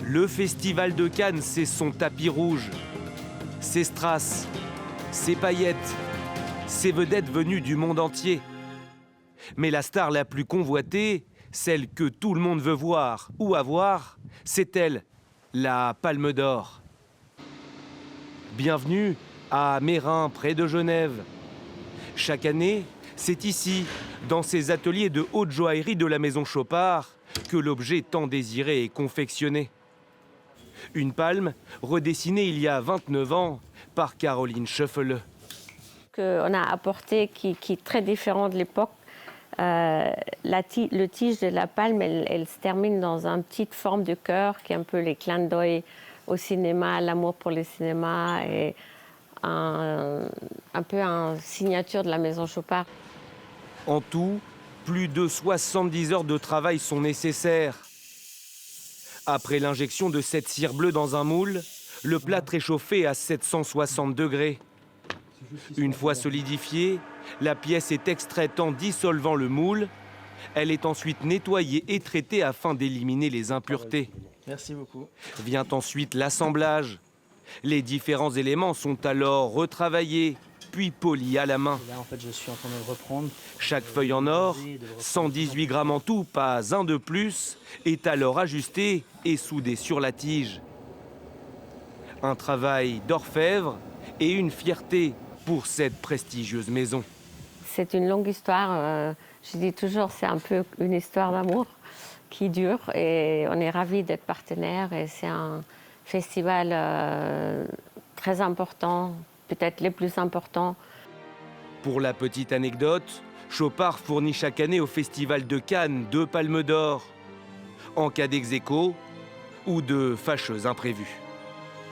Le Festival de Cannes, c'est son tapis rouge, ses strass, ses paillettes, ses vedettes venues du monde entier. Mais la star la plus convoitée, celle que tout le monde veut voir ou avoir, c'est elle, la Palme d'Or. Bienvenue à Meyrin, près de Genève. Chaque année, c'est ici, dans ces ateliers de haute joaillerie de la maison Chopard, que l'objet tant désiré est confectionné. Une palme redessinée il y a 29 ans par Caroline Schöffele. On a apporté qui est très différent de l'époque. Le tige de la palme, elle se termine dans une petite forme de cœur qui est un peu les clins d'œil au cinéma, l'amour pour le cinéma et un peu une signature de la maison Chopard. En tout, plus de 70 heures de travail sont nécessaires. Après l'injection de cette cire bleue dans un moule, le plâtre est chauffé à 760 degrés. Une fois solidifiée, la pièce est extraite en dissolvant le moule. Elle est ensuite nettoyée et traitée afin d'éliminer les impuretés. Merci beaucoup. Vient ensuite l'assemblage. Les différents éléments sont alors retravaillés, puis polis à la main. Et là, en fait, je suis en train de le reprendre. Chaque feuille en or, 118 grammes en tout, pas un de plus, est alors ajustée et soudée sur la tige. Un travail d'orfèvre et une fierté pour cette prestigieuse maison. C'est une longue histoire. Je dis toujours, c'est un peu une histoire d'amour qui dure. Et on est ravis d'être partenaires. Et c'est un festival très important, peut-être les plus importants. Pour la petite anecdote, Chopard fournit chaque année au Festival de Cannes 2 palmes d'or, en cas d'ex aequo ou de fâcheux imprévus.